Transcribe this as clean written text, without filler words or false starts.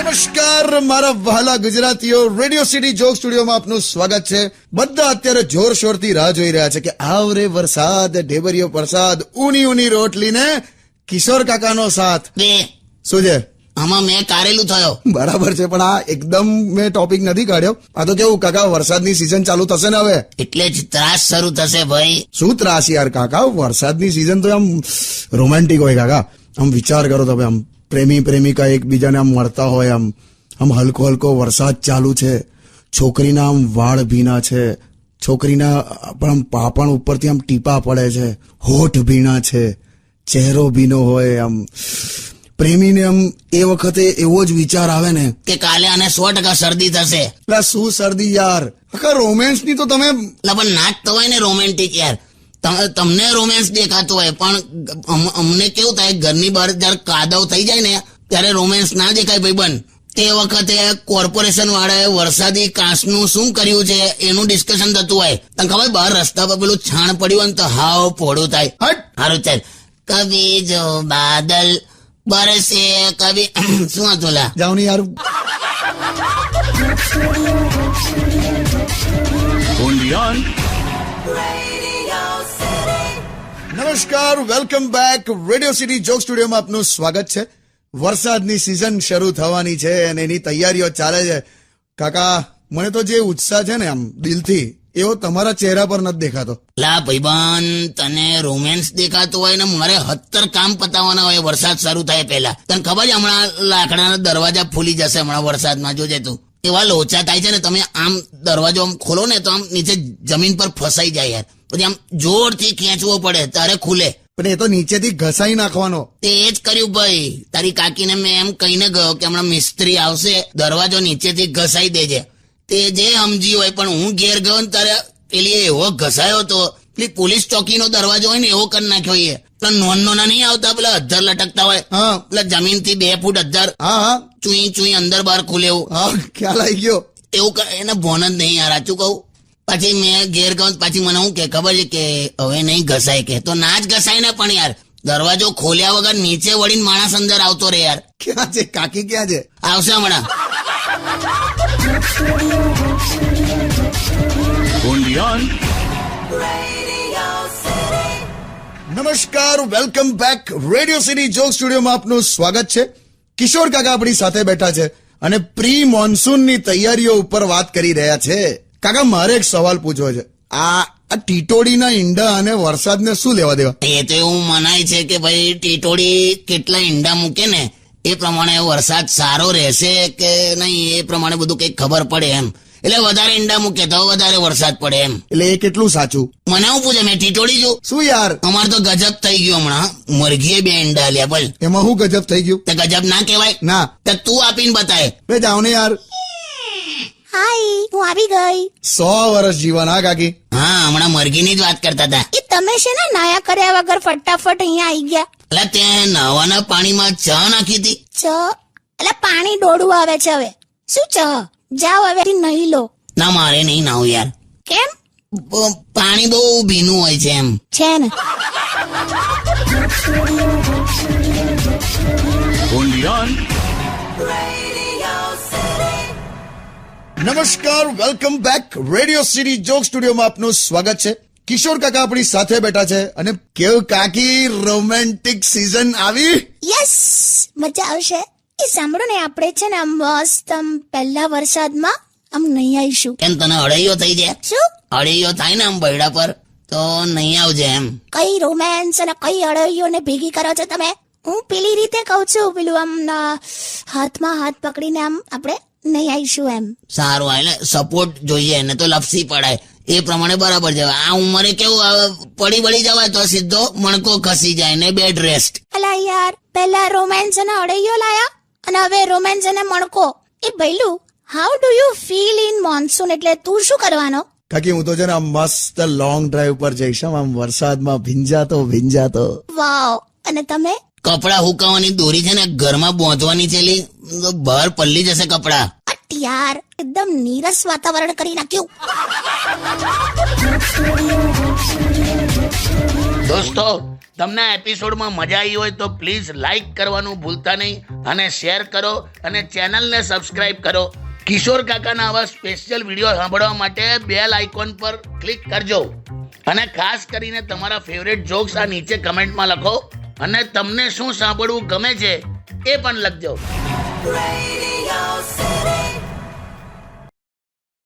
નમસ્કાર મારા વહાલા ગુજરાતીઓ, રેડિયો સિટી જોક સ્ટુડિયોમાં આપનું સ્વાગત છે. બધા અત્યારે જોરશોરથી રાહ જોઈ રહ્યા છે કે આવરે વરસાદ, ઢેબરિયો પ્રસાદ, ઊની ઊની રોટલી ને કિશોર કાકાનો સાથ. બે શું છે? આમાં મેં કારેલું થયો. બરાબર છે, પણ આ એકદમ મેં ટોપિક નથી કાઢ્યો. આ તો કેવું કાકા, વરસાદની સિઝન ચાલુ થશે ને હવે, એટલે જ ત્રાસ શરૂ થશે ભાઈ. શું ત્રાસ યાર કાકા, વરસાદની સિઝન તો આમ રોમેન્ટિક હોય કાકા. આમ વિચાર કરો તમે, આમ પ્રેમી પ્રેમિકા એકબીજાને આમ મળતા હોય, આમ હલકો હલકો વરસાદ ચાલુ છે, છોકરીના આમ વાળ ભીના છે, છોકરીના પણ આમ પાપણ ઉપરથી આમ ટીપા પડે છે, હોઠ ભીના છે, ચહેરો ભીનો હોય. આમ પ્રેમીને આમ એ વખતે એવો જ વિચાર આવે ને કે કાલે આને 100% શરદી થશે. એટલે શું શરદી યાર, કાકા રોમેન્સ ની તો તમે પણ ના જ તો હોય ને રોમેન્ટિક યાર. તમને રોમેન્સ દેખાતો હોય, પણ અમને કેવું થાય, ઘરની બહાર જયારે કાદવ થઈ જાય ને ત્યારે રોમેન્સ ના દેખાય ભાઈબંધ. તે વખતે કોર્પોરેશન વાળાએ વરસાદી કાંસનું શું કર્યું છે એનું ડિસ્કશન થતું હોય. તને ખબર, બહાર રસ્તા પર પેલું છાણ પડ્યું હોય ને તો હાવ પોડું થાય. સારું ચાલ. કભી જો બાદલ બરસે કભી શું હતું લા, જાવ ને યાર. નમસ્કાર, welcome back. Radio city joke સ્ટુડિયોમાં આપનું સ્વાગત છે. વરસાદની સિઝન શરૂ થવાની છે અને એની તૈયારીઓ ચાલે છે. કાકા, મને તો જે ઉત્સાહ છે ને આમ દિલથી, એવો તમારા ચહેરા પર નથી દેખાતો. લા ભાઈબંધ, તને રોમેન્સ દેખાતો હોય ને મારે 70 કામ પતાવવાના હોય વરસાદ શરૂ થાય પહેલા. તને ખબર છે, હમણાં લાકડાના દરવાજા ફૂલી જશે હમણાં વરસાદમાં, જોજે તું. એવા લોચા થાય છે ને, તમે આમ દરવાજો આમ ખોલો ને તો આમ નીચે જમીન પર ફસાઈ જાય યાર. પછી આમ જોરથી ખેંચવો પડે ત્યારે ખુલે. પણ એ તો નીચેથી ઘસાઈ નાખવાનો. તે જ કર્યું ભાઈ. તારી કાકીને મેં એમ કહીને ગયો કે હમણાં મિસ્ત્રી આવશે, દરવાજો નીચેથી ઘસાઈ દેજે. તે જે સમજી હોય, પણ હું ઘેર ગયો ને ત્યારે પેલી એવો ઘસાયો તો, પેલી પોલીસ ચોકીનો દરવાજો હોય ને એવો કરી નાખ્યો. એ પેલા નોના નહીં આવતા, પેલા અધ્ધર લટકતા હોય, પેલા જમીન થી 2 ફૂટ અધ્ધર, ચુઈ અંદર બહાર ખુલે એવું. ખ્યાલ આવી ગયો. એવું એને ભોન જ નહીં યાર, સાચું કહું. પછી મેં ઘેર ગયો, પછી મને શું કે ખબર છે કે હવે નહીં ઘસાય, કે તો ના જ ઘસાય ને. પણ યાર દરવાજો ખોલ્યા વગર નીચે વળીને માણસ અંદર આવતો રે યાર. ક્યાં છે કાકી, ક્યાં છે? આવશે હમણાં. નમસ્કાર, welcome back. Radio city joke સ્ટુડિયોમાં આપનું સ્વાગત છે. કિશોર કાકા આપણી સાથે બેઠા છે અને પ્રી મોન્સૂનની તૈયારીઓ ઉપર વાત કરી રહ્યા છે. કાકા, મારે એક સવાલ પૂછવો છે. આ ટીટોડીના ઈંડા અને વરસાદને શું લેવા દેવા? એ તો એવું મનાય છે કે ભાઈ ટીટોડી કેટલા ઈંડા મૂકે ને એ પ્રમાણે વરસાદ સારો રહેશે કે નહીં, એ પ્રમાણે બધું કઈક ખબર પડે એમ. એટલે વધારે ઈંડા મૂકે તો વધારે વરસાદ પડે એમ. એટલે એ કેટલું સાચું? મને હું પૂછે, મેં ટીટોડી છું. શું યાર, અમારે તો ગજબ થઈ ગયું હમણાં. મરઘીએ 2 ઈંડા લ્યા બોલ. એમાં શું ગજબ થઈ ગયું? તે ગજબ ના કહેવાય? ના. તો તું આપીને બતાય. બે જાઓ ને યાર. હાય, હું આવી ગઈ. 100 વર્ષ જીવન. હા કાકી. હા, હમણાં મરઘીની જ વાત કરતા હતા. એ તમે છે ને નાયા કર્યા વગર ફટાફટ અહીંયા આવી ગયા. એટલે ત્યાં નવાના પાણીમાં ચા નાખી હતી. એટલે પાણી ડોળું આવે છે હવે. શું જાઓ હવે નહીં લો. ના, મારે નહીં નાવું યાર. કેમ? પાણી બહુ ભીનું હોય છે એમ. છે ને. નમસ્કાર, welcome back. Radio city joke સ્ટુડિયોમાં આપનું સ્વાગત છે. કિશોર કાકા આપણી સાથે બેઠા છે અને કેવું કાકી, રોમેન્ટિક સિઝન આવી? યસ, મજા આવશે. એ સાંભળો ને, આપણે છે ને મસ્ત પહેલા વરસાદમાં આમ નહીં આવીશું. કેમ, તને અળૈયો થઈ જાય? શું અળૈયો થાય ને આમ બૈડા પર, તો નહીં આવજે એમ. કઈ રોમેન્સ અને કઈ અળૈયોને ભેગી કરો છો તમે? હું પેલી રીતે કઉ છું, પેલું આમ હાથમાં હાથ પકડીને આમ આપણે નહીં આવીશું એમ. સારું, એટલે સપોર્ટ જોઈએ ને તો લપસી પડાય એ પ્રમાણે બરાબર છે. આ ઉંમરે કેવું પડી બળી જવાય તો સીધો મણકો ખસી જાય ને બેડ રેસ્ટ. અલા યાર, પહેલા રોમેન્સ અને અળૈયો લાયા અને હવે રોમેન્સ અને મણકો. એ ભઈલું, how do you feel in monsoon? એટલે તું શું કરવાનો? કાકી, હું તો છે ને આમ મસ્ત લોંગ ડ્રાઈવ પર જઈશ, આમ વરસાદમાં ભીંજાતો. વાવ. અને તમે? કપડા હુકાવાની દોરી છે ને ઘરમાં બાંધવાની છે, બહાર પલ્લી જશે કપડા. યાર, એકદમ નીરસ વાતાવરણ કરી નાખ્યું. દોસ્તો, તમને આ એપિસોડમાં મજા આવી હોય તો પ્લીઝ લાઈક કરવાનું ભૂલતા નહીં અને શેર કરો અને ચેનલને સબસ્ક્રાઇબ કરો. કિશોર કાકાના આવા સ્પેશિયલ વિડીયો સાંભળવા માટે બેલ આઇકોન પર ક્લિક કરજો અને ખાસ કરીને તમારા ફેવરેટ જોક્સ આ નીચે કમેન્ટમાં લખો અને તમને શું સાંભળવું ગમે છે એ પણ લખજો. Radio City.